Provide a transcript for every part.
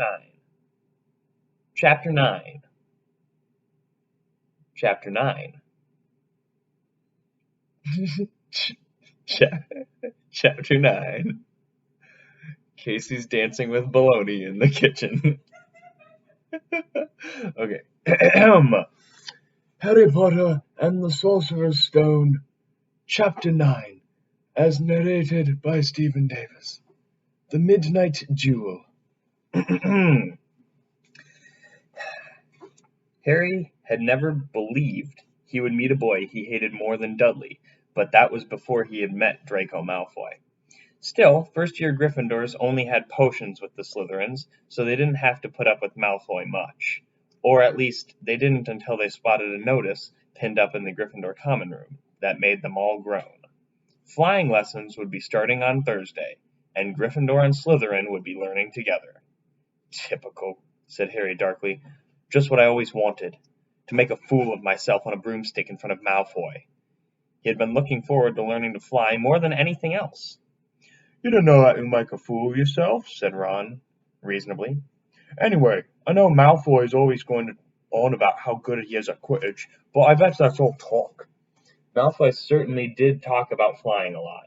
9. Chapter 9. Chapter 9. Chapter 9. Casey's dancing with bologna in the kitchen. Okay. Harry Potter and the Sorcerer's Stone, Chapter 9, as narrated by Stephen Davis. The Midnight Duel. Harry had never believed he would meet a boy he hated more than Dudley, but that was before he had met Draco Malfoy. Still, first-year Gryffindors only had potions with the Slytherins, so they didn't have to put up with Malfoy much. Or at least, they didn't until they spotted a notice pinned up in the Gryffindor common room that made them all groan. Flying lessons would be starting on Thursday, and Gryffindor and Slytherin would be learning together. Typical, said Harry darkly. Just what I always wanted, to make a fool of myself on a broomstick in front of Malfoy. He had been looking forward to learning to fly more than anything else. You don't know that you'll make a fool of yourself, said Ron, reasonably. Anyway, I know Malfoy is always going on about how good he is at Quidditch, but I bet that's all talk. Malfoy certainly did talk about flying a lot.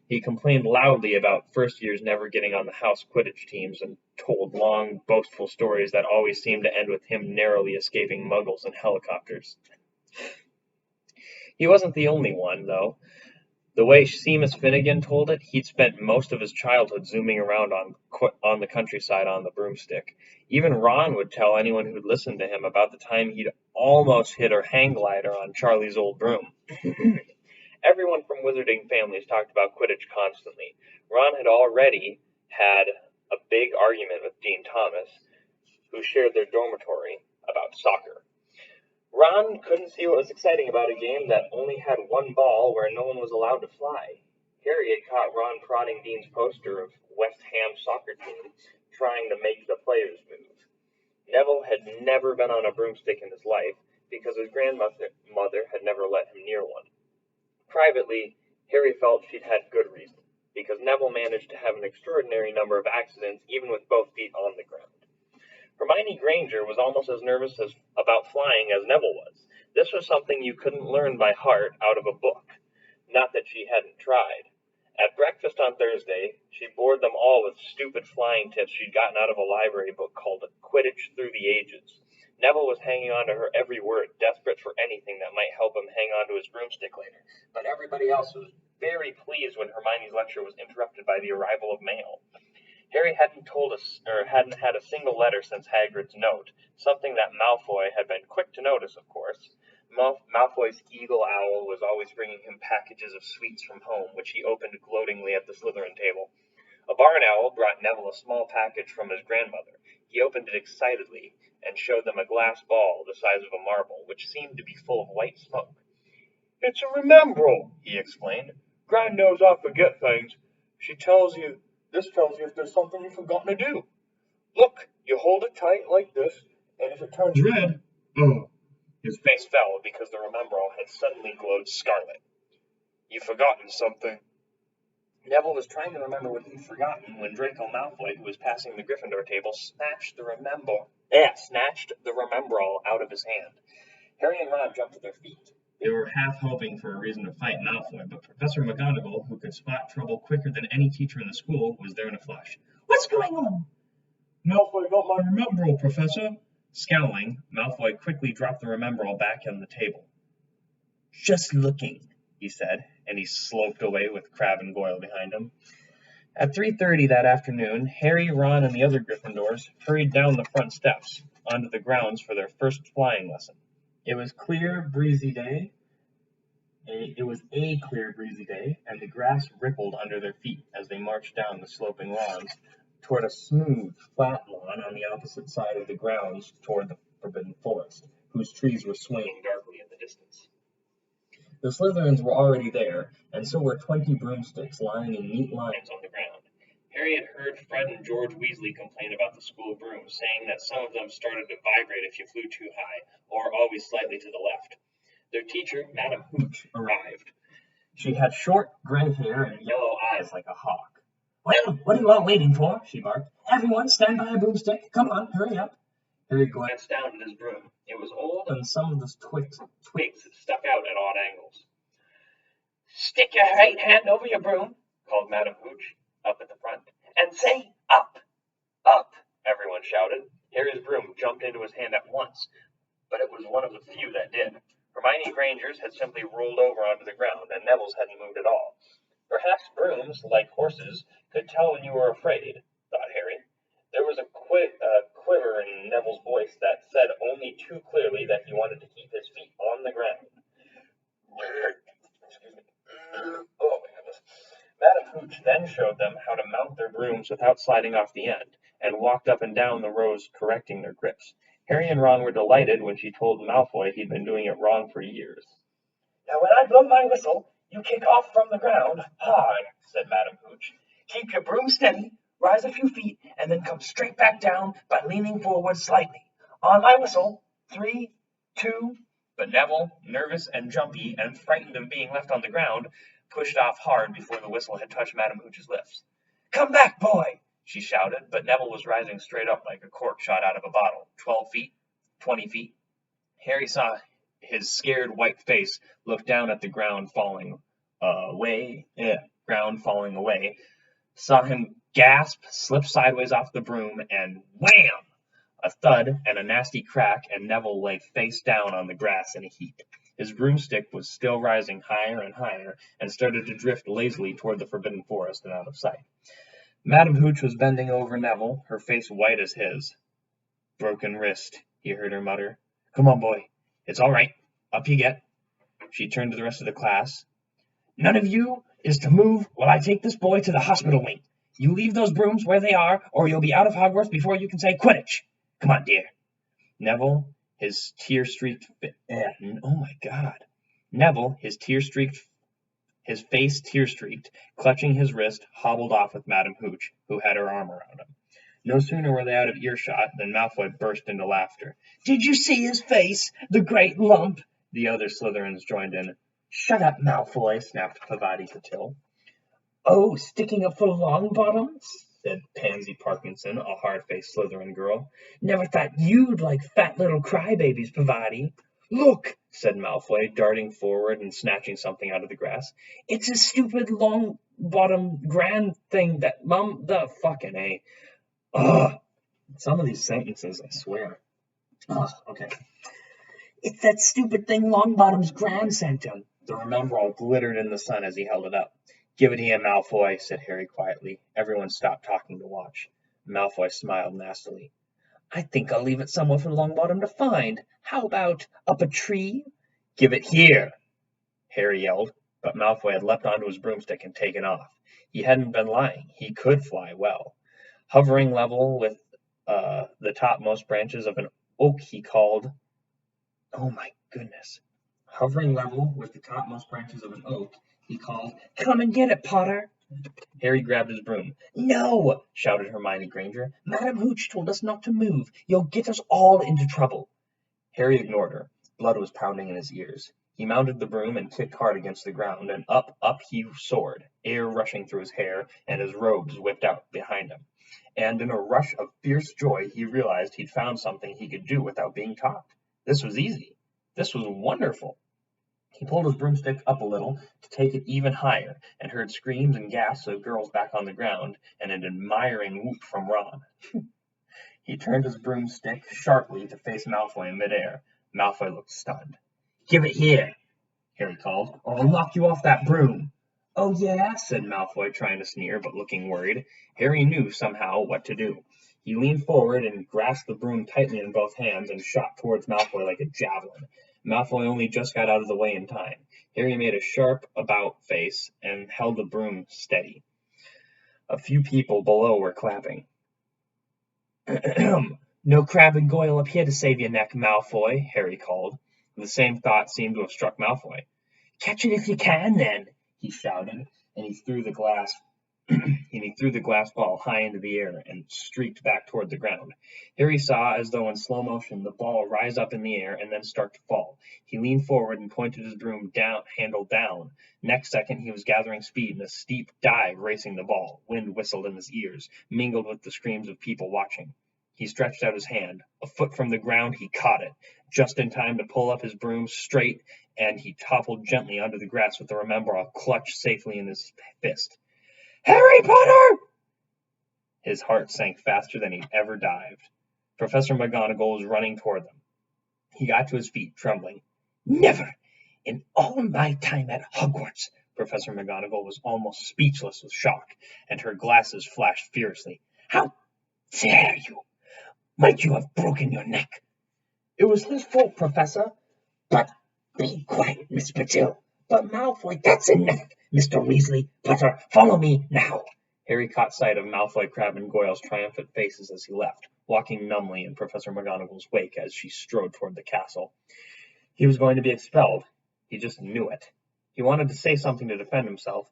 He complained loudly about first years never getting on the house Quidditch teams and told long, boastful stories that always seemed to end with him narrowly escaping muggles and helicopters. He wasn't the only one, though. The way Seamus Finnegan told it, he'd spent most of his childhood zooming around on the countryside on the broomstick. Even Ron would tell anyone who'd listened to him about the time he'd almost hit a hang glider on Charlie's old broom. Everyone from wizarding families talked about Quidditch constantly. Ron had already had a big argument with Dean Thomas, who shared their dormitory, about soccer. Ron couldn't see what was exciting about a game that only had one ball where no one was allowed to fly. Harry had caught Ron prodding Dean's poster of West Ham soccer team, trying to make the players move. Neville had never been on a broomstick in his life, because his grandmother had never let him near one. Privately, Harry felt she'd had good reason, because Neville managed to have an extraordinary number of accidents even with both feet on the ground. Hermione Granger was almost as nervous about flying as Neville was. This was something you couldn't learn by heart out of a book. Not that she hadn't tried. At breakfast on Thursday, she bored them all with stupid flying tips she'd gotten out of a library book called Quidditch Through the Ages. Neville was hanging on to her every word, desperate for anything that might help him hang on to his broomstick later. But everybody else was very pleased when Hermione's lecture was interrupted by the arrival of mail. Harry hadn't had a single letter since Hagrid's note, something that Malfoy had been quick to notice, of course. Malfoy's eagle owl was always bringing him packages of sweets from home, which he opened gloatingly at the Slytherin table. A barn owl brought Neville a small package from his grandmother. He opened it excitedly and showed them a glass ball the size of a marble, which seemed to be full of white smoke. It's a remembrall, he explained. Gran knows I forget things. This tells you if there's something you've forgotten to do. Look, you hold it tight like this, and if it turns red, His face fell because the remembrall had suddenly glowed scarlet. You've forgotten something. Neville was trying to remember what he'd forgotten when Draco Malfoy, who was passing the Gryffindor table, snatched the remembrall out of his hand. Harry and Ron jumped to their feet. They were half hoping for a reason to fight Malfoy, but Professor McGonagall, who could spot trouble quicker than any teacher in the school, was there in a flash. What's going on? Malfoy got my remembrall, Professor. Scowling, Malfoy quickly dropped the remembrall back on the table. Just looking, he said, and he sloped away with Crabbe and Goyle behind him. At 3:30 that afternoon, Harry, Ron, and the other Gryffindors hurried down the front steps onto the grounds for their first flying lesson. It was a clear, breezy day, and the grass rippled under their feet as they marched down the sloping lawns toward a smooth, flat lawn on the opposite side of the grounds toward the Forbidden Forest, whose trees were swaying darkly in the distance. The Slytherins were already there, and so were 20 broomsticks lying in neat lines on the ground. Harry had heard Fred and George Weasley complain about the school brooms, saying that some of them started to vibrate if you flew too high, or always slightly to the left. Their teacher, Madame Hooch, arrived. She had short, gray hair and yellow eyes like a hawk. Well, what are you all waiting for? She barked. Everyone stand by a broomstick. Come on, hurry up. Harry glanced down at his broom. It was old, and some of the twigs stuck out at odd angles. Stick your right hand over your broom, called Madame Hooch, up at the front, and say up, up, everyone shouted. Harry's broom jumped into his hand at once, but it was one of the few that did. Hermione Granger's had simply rolled over onto the ground, and Neville's hadn't moved at all. Perhaps brooms, like horses, could tell when you were afraid, thought Harry. There was a quiver in Neville's voice that said only too clearly that he wanted to keep his feet on the ground. Excuse me. Oh my goodness. Madame Hooch then showed them how to mount their brooms without sliding off the end, and walked up and down the rows correcting their grips. Harry and Ron were delighted when she told Malfoy he'd been doing it wrong for years. Now when I blow my whistle, you kick off from the ground hard, said Madame Hooch. Keep your broom steady, rise a few feet, and then come straight back down by leaning forward slightly. On my whistle, 3, 2... But Neville, nervous and jumpy and frightened of being left on the ground, pushed off hard before the whistle had touched Madame Hooch's lips. Come back, boy, she shouted, but Neville was rising straight up like a cork shot out of a bottle. 12 feet, 20 feet. Harry saw his scared white face look down at the ground falling away, saw him gasp, slip sideways off the broom, and wham! A thud and a nasty crack, and Neville lay face down on the grass in a heap. His broomstick was still rising higher and higher, and started to drift lazily toward the Forbidden Forest and out of sight. Madame Hooch was bending over Neville, her face white as his. Broken wrist, he heard her mutter. Come on, boy. It's all right. Up you get. She turned to the rest of the class. None of you is to move while I take this boy to the hospital wing. You leave those brooms where they are, or you'll be out of Hogwarts before you can say Quidditch. Come on, dear. Neville, his tear-streaked... oh, my God. Neville, his face tear-streaked, clutching his wrist, hobbled off with Madame Hooch, who had her arm around him. No sooner were they out of earshot than Malfoy burst into laughter. Did you see his face? The great lump! The other Slytherins joined in. Shut up, Malfoy, snapped Pavati Patil. Oh, sticking up for Longbottoms? Said Pansy Parkinson, a hard-faced Slytherin girl. Never thought you'd like fat little crybabies, Pavati. Look, said Malfoy, darting forward and snatching something out of the grass. It's a stupid long-bottom grand thing that the fucking A. Ugh. Some of these sentences, I swear. Ugh, okay. It's that stupid thing Longbottom's gran sent him. The Remembrall glittered in the sun as he held it up. Give it here, Malfoy, said Harry quietly. Everyone stopped talking to watch. Malfoy smiled nastily. I think I'll leave it somewhere for Longbottom to find. How about up a tree? Give it here, Harry yelled, but Malfoy had leapt onto his broomstick and taken off. He hadn't been lying. He could fly well. Hovering level with the topmost branches of an oak, he called, oh my goodness. Hovering level with the topmost branches of an oak, he called, Come and get it, Potter. Harry grabbed his broom. No, shouted Hermione Granger. Madame Hooch told us not to move. You'll get us all into trouble. Harry ignored her. Blood was pounding in his ears. He mounted the broom and kicked hard against the ground, and up he soared, air rushing through his hair, and his robes whipped out behind him. And in a rush of fierce joy, he realized he'd found something he could do without being taught. This was easy. This was wonderful. He pulled his broomstick up a little to take it even higher, and heard screams and gasps of girls back on the ground, and an admiring whoop from Ron. He turned his broomstick sharply to face Malfoy in midair. Malfoy looked stunned. Give it here, Harry called, or I'll knock you off that broom. Oh, yeah, said Malfoy, trying to sneer, but looking worried. Harry knew somehow what to do. He leaned forward and grasped the broom tightly in both hands and shot towards Malfoy like a javelin. Malfoy only just got out of the way in time. Harry made a sharp about face and held the broom steady. A few people below were clapping. No Crab and Goyle up here to save your neck, Malfoy, Harry called. The same thought seemed to have struck Malfoy. Catch it if you can, then, he shouted, and he threw the glass and he threw the glass ball high into the air and streaked back toward the ground. Harry saw, as though in slow motion, the ball rise up in the air and then start to fall. He leaned forward and pointed his broom handle down. Next second, he was gathering speed in a steep dive, racing the ball. Wind whistled in his ears, mingled with the screams of people watching. He stretched out his hand. A foot from the ground, he caught it, just in time to pull up his broom straight, and he toppled gently onto the grass with the remembrall clutched safely in his fist. Harry Potter! His heart sank faster than he'd ever dived. Professor McGonagall was running toward them. He got to his feet, trembling. Never, in all my time at Hogwarts. Professor McGonagall was almost speechless with shock, and her glasses flashed fiercely. How dare you? Might you have broken your neck? It was his fault, Professor. But be quiet, Miss Patil. But Malfoy, that's enough. Mr. Weasley, Potter, follow me now. Harry caught sight of Malfoy, Crabbe, and Goyle's triumphant faces as he left, walking numbly in Professor McGonagall's wake as she strode toward the castle. He was going to be expelled. He just knew it. He wanted to say something to defend himself,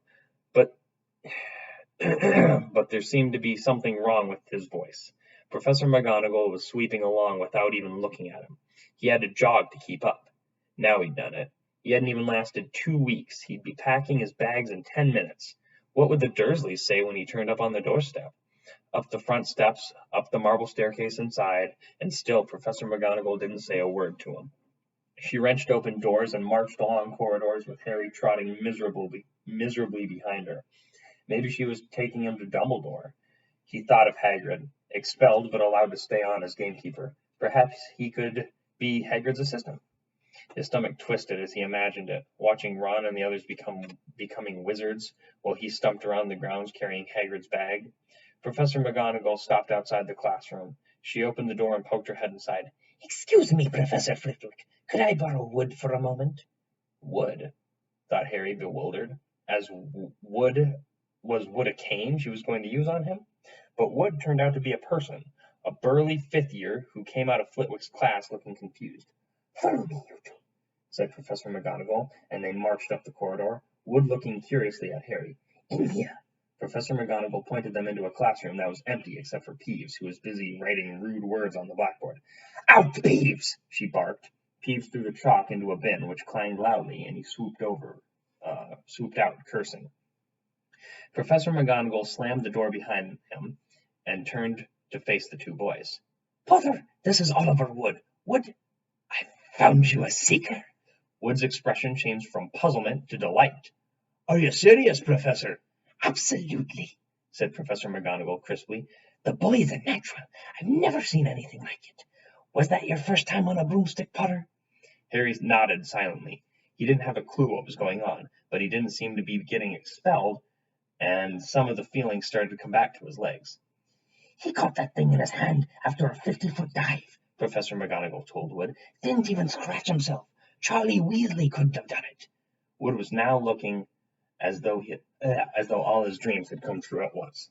but but there seemed to be something wrong with his voice. Professor McGonagall was sweeping along without even looking at him. He had to jog to keep up. Now he'd done it. He hadn't even lasted 2 weeks. He'd be packing his bags in 10 minutes. What would the Dursleys say when he turned up on the doorstep? Up the front steps, up the marble staircase inside, and still Professor McGonagall didn't say a word to him. She wrenched open doors and marched along corridors with Harry trotting miserably behind her. Maybe she was taking him to Dumbledore. He thought of Hagrid, expelled but allowed to stay on as gamekeeper. Perhaps he could be Hagrid's assistant. His stomach twisted as he imagined it, watching Ron and the others becoming wizards while he stumped around the grounds carrying Hagrid's bag. Professor McGonagall stopped outside the classroom. She opened the door and poked her head inside. Excuse me, Professor Flitwick. Could I borrow wood for a moment? Wood? Thought Harry, bewildered. As wood was wood a cane she was going to use on him? But Wood turned out to be a person, a burly fifth year who came out of Flitwick's class looking confused. Follow me, you two, said Professor McGonagall, and they marched up the corridor, Wood looking curiously at Harry. In here. Professor McGonagall pointed them into a classroom that was empty except for Peeves, who was busy writing rude words on the blackboard. Out, Peeves! She barked. Peeves threw the chalk into a bin, which clanged loudly, and he swooped out, cursing. Professor McGonagall slammed the door behind him and turned to face the two boys. Potter, this is Oliver Wood. Wood, I found you a seeker. Wood's expression changed from puzzlement to delight. Are you serious, Professor? Absolutely, said Professor McGonagall crisply. The boy's a natural. I've never seen anything like it. Was that your first time on a broomstick, Potter? Harry nodded silently. He didn't have a clue what was going on, but he didn't seem to be getting expelled, and some of the feeling started to come back to his legs. He caught that thing in his hand after a 50-foot dive, Professor McGonagall told Wood. Didn't even scratch himself. Charlie Weasley couldn't have done it. Wood was now looking as though all his dreams had come true at once.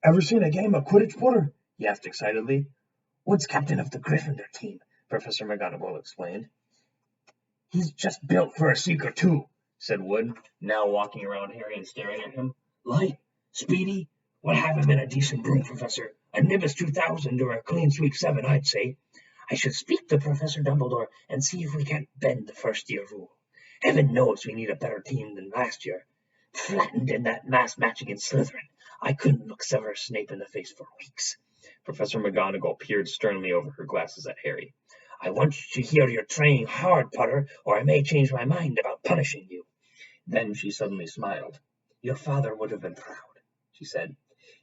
Ever seen a game of Quidditch, Potter? He asked excitedly. Wood's captain of the Gryffindor team, Professor McGonagall explained. He's just built for a seeker, too, said Wood, now walking around Harry and staring at him. Light, speedy, we'll have him in a decent broom, Professor. A Nimbus 2000 or a Clean Sweep 7, I'd say. I should speak to Professor Dumbledore and see if we can't bend the first-year rule. Heaven knows we need a better team than last year. Flattened in that mass match against Slytherin, I couldn't look Severus Snape in the face for weeks. Professor McGonagall peered sternly over her glasses at Harry. I want you to hear you're training hard, Potter, or I may change my mind about punishing you. Then she suddenly smiled. Your father would have been proud, she said.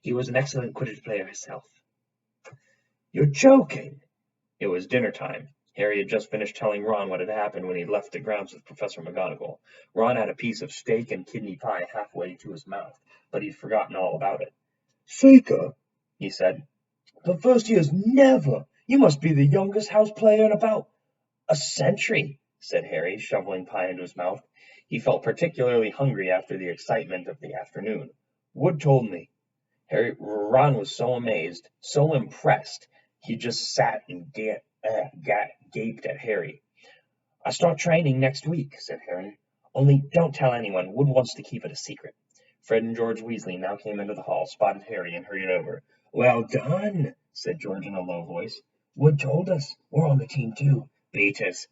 He was an excellent Quidditch player himself. You're joking. It was dinner time. Harry had just finished telling Ron what had happened when he left the grounds with Professor McGonagall. Ron had a piece of steak and kidney pie halfway to his mouth, but he'd forgotten all about it. Seeker, he said. The first years never. You must be the youngest house player in about a century, said Harry, shoveling pie into his mouth. He felt particularly hungry after the excitement of the afternoon. Wood told me. Ron was so amazed, so impressed, he just sat and gaped at Harry. I start training next week, said Harry. Only don't tell anyone. Wood wants to keep it a secret. Fred and George Weasley now came into the hall, spotted Harry, and hurried over. "Well done," said George in a low voice. "Wood told us. We're on the team too. Beat us."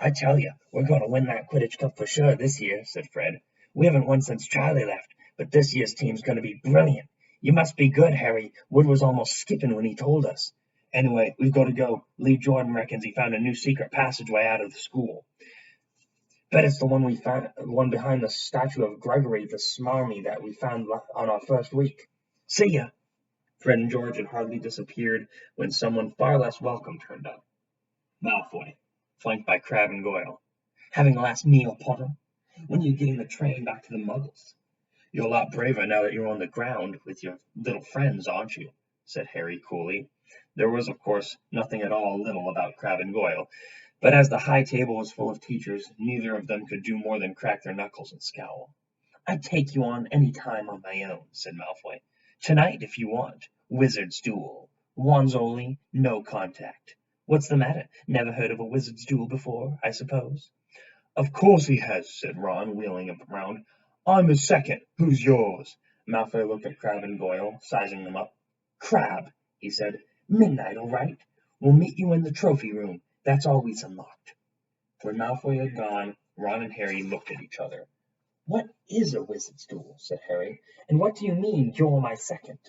"I tell you, we're going to win that Quidditch Cup for sure this year," said Fred. "We haven't won since Charlie left, but this year's team's going to be brilliant. You must be good, Harry. Wood was almost skipping when he told us. Anyway, we've got to go. Lee Jordan reckons he found a new secret passageway out of the school. Bet it's the one behind the statue of Gregory the Smarmy that we found on our first week. See ya." Fred and George had hardly disappeared when someone far less welcome turned up. Malfoy, flanked by Crabbe and Goyle. "Having a last meal, Potter? When are you getting the train back to the Muggles?" "You're a lot braver now that you're on the ground with your little friends, aren't you?" said Harry coolly. There was, of course, nothing at all little about Crabbe and Goyle, but as the high table was full of teachers, neither of them could do more than crack their knuckles and scowl. "I'd take you on any time on my own," said Malfoy. "Tonight, if you want. Wizard's duel. Wands only, no contact. What's the matter? Never heard of a wizard's duel before, I suppose?" "Of course he has," said Ron, wheeling him round. "I'm his second. Who's yours?" Malfoy looked at Crabbe and Goyle, sizing them up. "Crabbe," he said. "Midnight, all right? We'll meet you in the trophy room. That's always unlocked." When Malfoy had gone, Ron and Harry looked at each other. "What is a wizard's duel?" said Harry. "And what do you mean, you're my second?"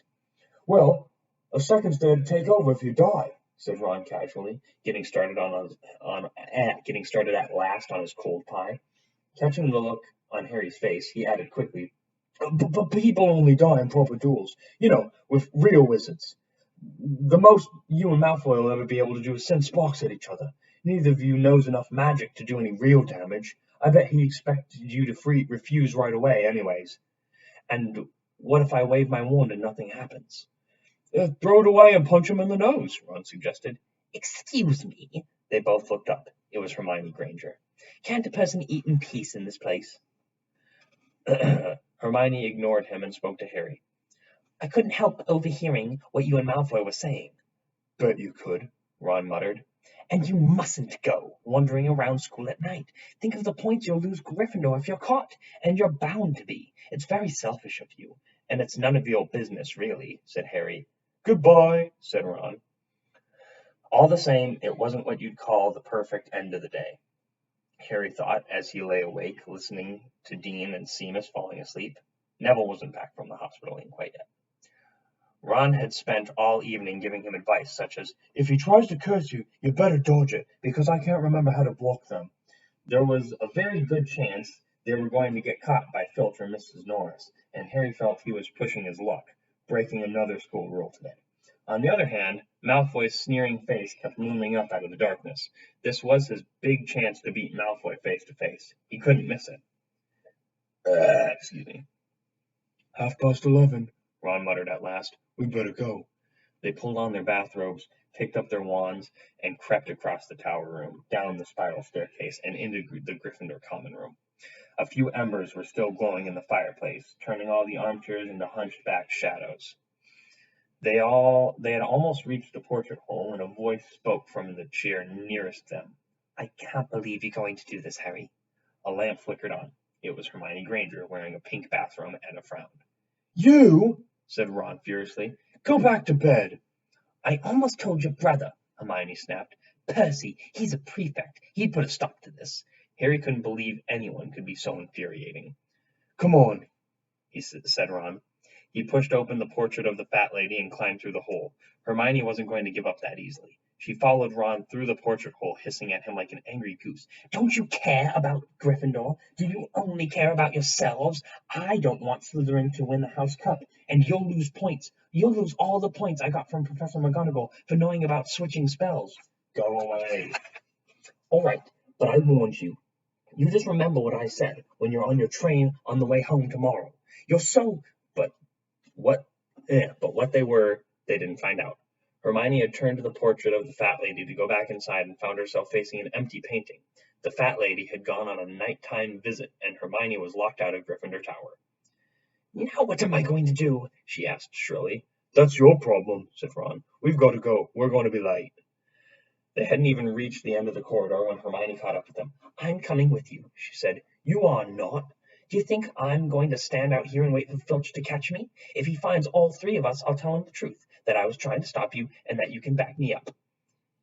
"Well, a second's there to take over if you die," said Ron casually, getting started at last on his cold pie. Catching the look on Harry's face, he added quickly, But people only die in proper duels, with real wizards. The most you and Malfoy will ever be able to do is send sparks at each other. Neither of you knows enough magic to do any real damage. I bet he expected you to refuse right away anyways. And what if I wave my wand and nothing happens?" "Throw it away and punch him in the nose," Ron suggested. "Excuse me." They both looked up. It was Hermione Granger. "Can't a person eat in peace in this place?" Hermione ignored him and spoke to Harry. "I couldn't help overhearing what you and Malfoy were saying." "Bet you could," Ron muttered. "And you mustn't go wandering around school at night. Think of the points you'll lose Gryffindor if you're caught, and you're bound to be. It's very selfish of you, and it's none of your business, really," said Harry. "Goodbye," said Ron. All the same, it wasn't what you'd call the perfect end of the day, Harry thought as he lay awake, listening to Dean and Seamus falling asleep. Neville wasn't back from the hospital quite yet. Ron had spent all evening giving him advice, such as, "If he tries to curse you, you better dodge it, because I can't remember how to block them." There was a very good chance they were going to get caught by Filch or Mrs. Norris, and Harry felt he was pushing his luck, breaking another school rule today. On the other hand, Malfoy's sneering face kept looming up out of the darkness. This was his big chance to beat Malfoy face to face. He couldn't miss it. Excuse me. 11:30, Ron muttered at last. "We'd better go." They pulled on their bathrobes, picked up their wands, and crept across the tower room, down the spiral staircase, and into the Gryffindor common room. A few embers were still glowing in the fireplace, turning all the armchairs into hunched-back shadows. They had almost reached the portrait hole when a voice spoke from the chair nearest them. "I can't believe you're going to do this, Harry." A lamp flickered on. It was Hermione Granger, wearing a pink bathrobe and a frown. "You!" said Ron furiously. "Go back to bed." "I almost told your brother," Hermione snapped. "Percy, he's a prefect. He'd put a stop to this." Harry couldn't believe anyone could be so infuriating. "Come on," said Ron. He pushed open the portrait of the fat lady and climbed through the hole. Hermione wasn't going to give up that easily. She followed Ron through the portrait hole, hissing at him like an angry goose. "Don't you care about Gryffindor? Do you only care about yourselves? I don't want Slytherin to win the House Cup, and you'll lose points. You'll lose all the points I got from Professor McGonagall for knowing about switching spells." "Go away." "All right, but I warned you. You just remember what I said when you're on your train on the way home tomorrow. You're so... But what they were, they didn't find out. Hermione had turned to the portrait of the fat lady to go back inside and found herself facing an empty painting. The fat lady had gone on a nighttime visit, and Hermione was locked out of Gryffindor Tower. "Now what am I going to do?" she asked shrilly. "That's your problem," said Ron. "We've got to go. We're going to be late." They hadn't even reached the end of the corridor when Hermione caught up with them. "I'm coming with you," she said. "You are not." Do you think I'm going to stand out here and wait for Filch to catch me? If he finds all three of us, I'll tell him the truth, that I was trying to stop you and that you can back me up."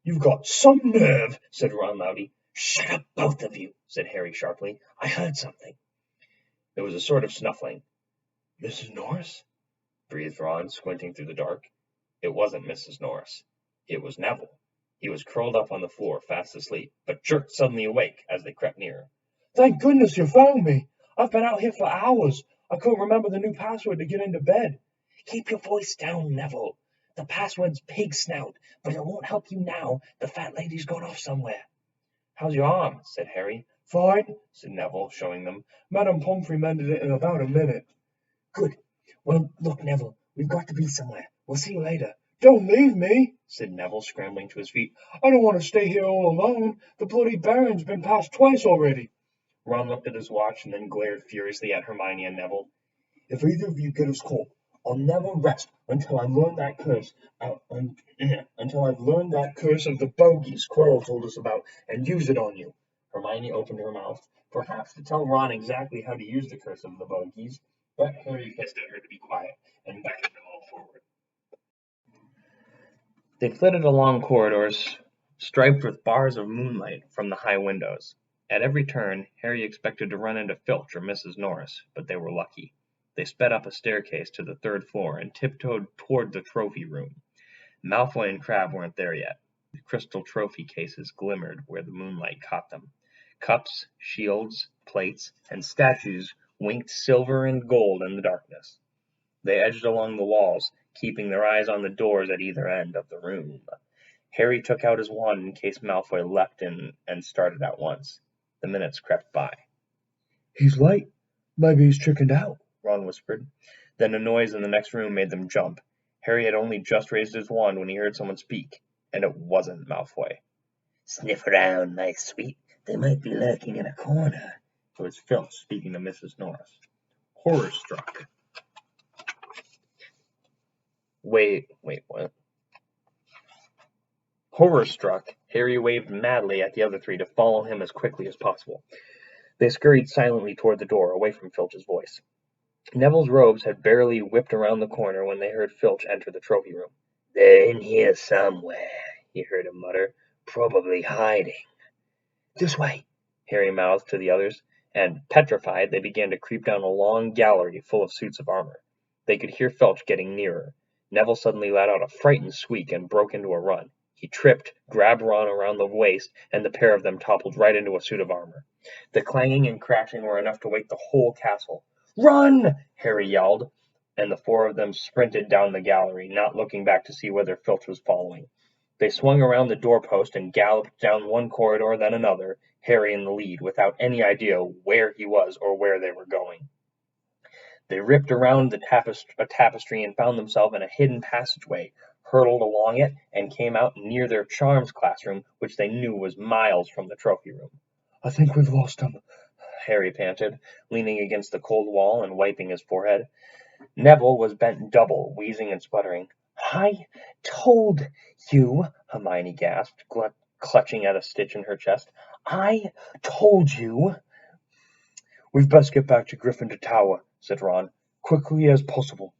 "You've got some nerve," said Ron loudly. "Shut up, both of you," said Harry sharply. "I heard something." There was a sort of snuffling. "Mrs. Norris?" breathed Ron, squinting through the dark. It wasn't Mrs. Norris. It was Neville. He was curled up on the floor, fast asleep, but jerked suddenly awake as they crept nearer. "Thank goodness you found me! I've been out here for hours. I couldn't remember the new password to get into bed." "Keep your voice down, Neville. The password's pig snout, but it won't help you now. The fat lady's gone off somewhere." "How's your arm?" said Harry. "Fine," said Neville, showing them. "Madame Pomfrey mended it in about a minute." "Good. Well, look, Neville, we've got to be somewhere. We'll see you later." "Don't leave me," said Neville, scrambling to his feet. "I don't want to stay here all alone. The bloody Baron's been past twice already." Ron looked at his watch and then glared furiously at Hermione and Neville. "If either of you get us caught, I'll never rest until I've learned that curse. Until I've learned that curse of the bogies Quirrell told us about and use it on you." Hermione opened her mouth, perhaps to tell Ron exactly how to use the curse of the bogies, but Harry hissed at her to be quiet and beckoned them all forward. They flitted along corridors striped with bars of moonlight from the high windows. At every turn, Harry expected to run into Filch or Mrs. Norris, but they were lucky. They sped up a staircase to the third floor and tiptoed toward the trophy room. Malfoy and Crabbe weren't there yet. The crystal trophy cases glimmered where the moonlight caught them. Cups, shields, plates, and statues winked silver and gold in the darkness. They edged along the walls, keeping their eyes on the doors at either end of the room. Harry took out his wand in case Malfoy leapt in and started at once. The minutes crept by. "He's late. Maybe he's chickened out," Ron whispered. Then a noise in the next room made them jump. Harry had only just raised his wand when he heard someone speak, and it wasn't Malfoy. "Sniff around, my sweet. They might be lurking in a corner." It was Filch speaking to Mrs. Norris. Horror-struck. Wait, what? Horror-struck, Harry waved madly at the other three to follow him as quickly as possible. They scurried silently toward the door, away from Filch's voice. Neville's robes had barely whipped around the corner when they heard Filch enter the trophy room. "They're in here somewhere," he heard him mutter. "Probably hiding." "This way," Harry mouthed to the others, and, petrified, they began to creep down a long gallery full of suits of armor. They could hear Filch getting nearer. Neville suddenly let out a frightened squeak and broke into a run. He tripped, grabbed Ron around the waist, and the pair of them toppled right into a suit of armor. The clanging and crashing were enough to wake the whole castle. "Run!" Harry yelled, and the four of them sprinted down the gallery, not looking back to see whether Filch was following. They swung around the doorpost and galloped down one corridor, then another, Harry in the lead, without any idea where he was or where they were going. They ripped around a tapestry and found themselves in a hidden passageway, hurtled along it, and came out near their charms classroom, which they knew was miles from the trophy room. "I think we've lost him," Harry panted, leaning against the cold wall and wiping his forehead. Neville was bent double, wheezing and sputtering. "I told you," Hermione gasped, clutching at a stitch in her chest. "I told you." "We'd best get back to Gryffindor Tower," said Ron, "quickly as possible."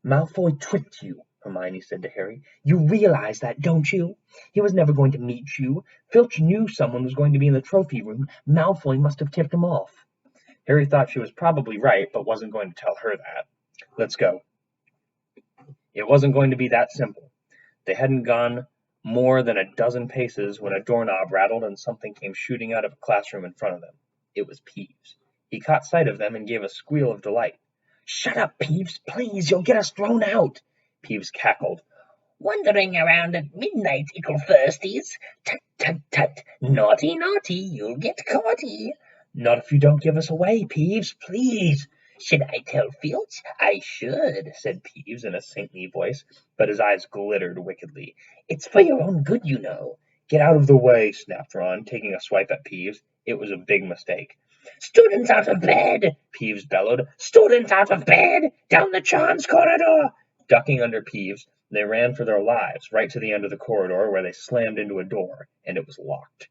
"Malfoy tricked you," Hermione said to Harry. "You realize that, don't you? He was never going to meet you. Filch knew someone was going to be in the trophy room. Malfoy must have tipped him off." Harry thought she was probably right, but wasn't going to tell her that. "Let's go." It wasn't going to be that simple. They hadn't gone more than a dozen paces when a doorknob rattled and something came shooting out of a classroom in front of them. It was Peeves. He caught sight of them and gave a squeal of delight. "Shut up, Peeves, please, you'll get us thrown out." Peeves cackled. "Wandering around at midnight, ickle thirsties. Tut, tut, tut. Naughty, naughty, you'll get caughty." "Not if you don't give us away, Peeves, please." "Should I tell Filch? I should," said Peeves in a saintly voice, but his eyes glittered wickedly. "It's for your own good, you know." "Get out of the way," snapped Ron, taking a swipe at Peeves. It was a big mistake. "Students out of bed!" Peeves bellowed. "Students out of bed! Down the charms corridor!" Ducking under Peeves, they ran for their lives, right to the end of the corridor, where they slammed into a door, and it was locked.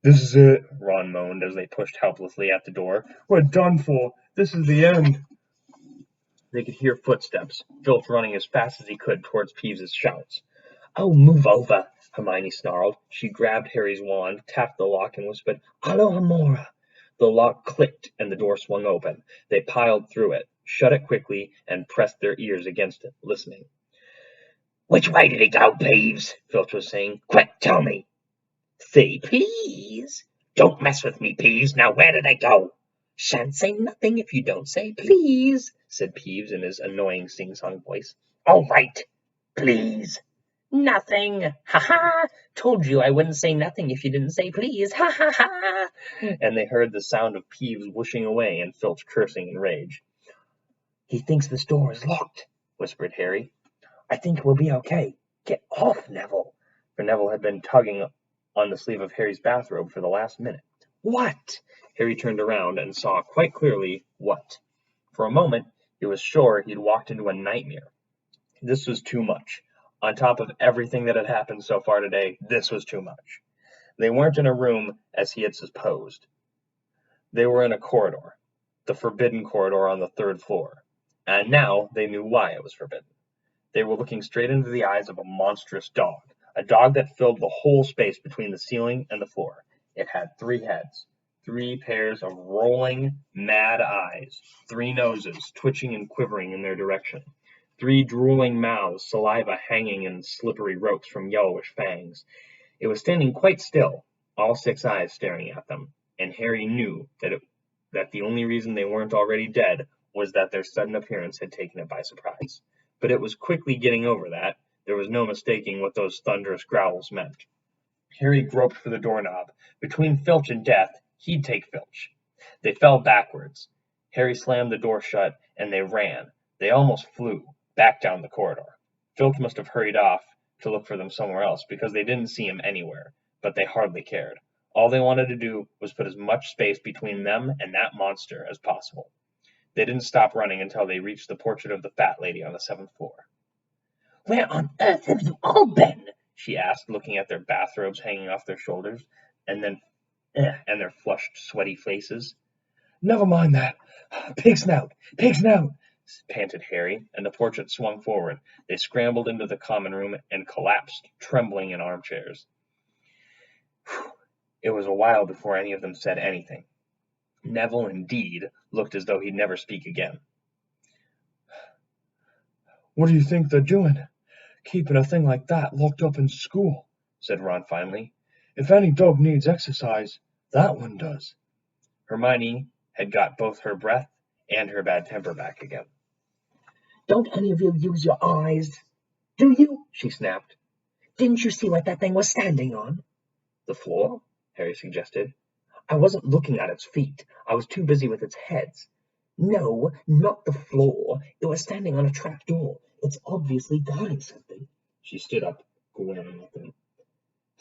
This is it, Ron moaned as they pushed helplessly at the door. We're done for. This is the end. They could hear footsteps, Filch running as fast as he could towards Peeves's shouts. "Oh, move over," Hermione snarled. She grabbed Harry's wand, tapped the lock, and whispered, "Alohomora." The lock clicked and the door swung open. They piled through it, shut it quickly, and pressed their ears against it, listening. "Which way did he go, Peeves?" Filch was saying. "Quick, tell me." "Say please." "Don't mess with me, Peeves. Now where did they go?" "Shan't say nothing if you don't say please," said Peeves in his annoying sing-song voice. "All right, please." "Nothing. Ha ha! Told you I wouldn't say nothing if you didn't say please. Ha ha ha!" And they heard the sound of Peeves whooshing away and Filch cursing in rage. "He thinks this door is locked," whispered Harry. "I think we'll be okay. Get off, Neville." For Neville had been tugging on the sleeve of Harry's bathrobe for the last minute. "What?" Harry turned around and saw quite clearly what. For a moment he was sure he'd walked into a nightmare. This was too much. On top of everything that had happened so far today, this was too much. They weren't in a room as he had supposed. They were in a corridor, the forbidden corridor on the third floor. And now they knew why it was forbidden. They were looking straight into the eyes of a monstrous dog, a dog that filled the whole space between the ceiling and the floor. It had 3 heads, 3 pairs of rolling, mad eyes, 3 noses twitching and quivering in their direction, 3 drooling mouths, saliva hanging in slippery ropes from yellowish fangs. It was standing quite still, all 6 eyes staring at them, and Harry knew that the only reason they weren't already dead was that their sudden appearance had taken it by surprise. But it was quickly getting over that. There was no mistaking what those thunderous growls meant. Harry groped for the doorknob. Between Filch and death, he'd take Filch. They fell backwards. Harry slammed the door shut, and they ran. They almost flew, back down the corridor. Filch must have hurried off to look for them somewhere else, because they didn't see him anywhere, but they hardly cared. All they wanted to do was put as much space between them and that monster as possible. They didn't stop running until they reached the portrait of the fat lady on the 7th floor. "Where on earth have you all been?" she asked, looking at their bathrobes hanging off their shoulders, and their flushed, sweaty faces. "Never mind that. Pig snout! Pig snout!" panted Harry, and the portrait swung forward. They scrambled into the common room and collapsed, trembling in armchairs. It was a while before any of them said anything. Neville, indeed, looked as though he'd never speak again. "What do you think they're doing, keeping a thing like that locked up in school?" said Ron finally. "If any dog needs exercise, that one does." Hermione had got both her breath and her bad temper back again. "Don't any of you use your eyes, do you?" she snapped. "Didn't you see what that thing was standing on?" "The floor?" Harry suggested. "I wasn't looking at its feet. I was too busy with its heads." "No, not the floor. It was standing on a trap door. It's obviously guarding something." She stood up, glaring at them.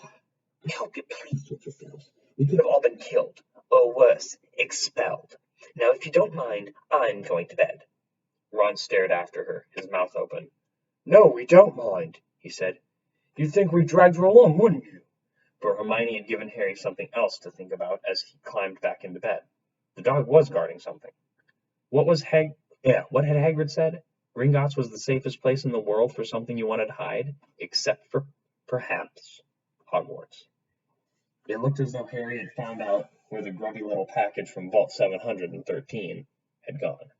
"I hope you're pleased with yourselves. We could have all been killed, or worse, expelled. Now, if you don't mind, I'm going to bed." Ron stared after her, his mouth open. "No, we don't mind," he said. "You'd think we dragged her along, wouldn't you?" For Hermione had given Harry something else to think about as he climbed back into bed. The dog was guarding something. What had Hagrid said? Gringotts was the safest place in the world for something you wanted to hide, except for, perhaps, Hogwarts. It looked as though Harry had found out where the grubby little package from Vault 713 had gone.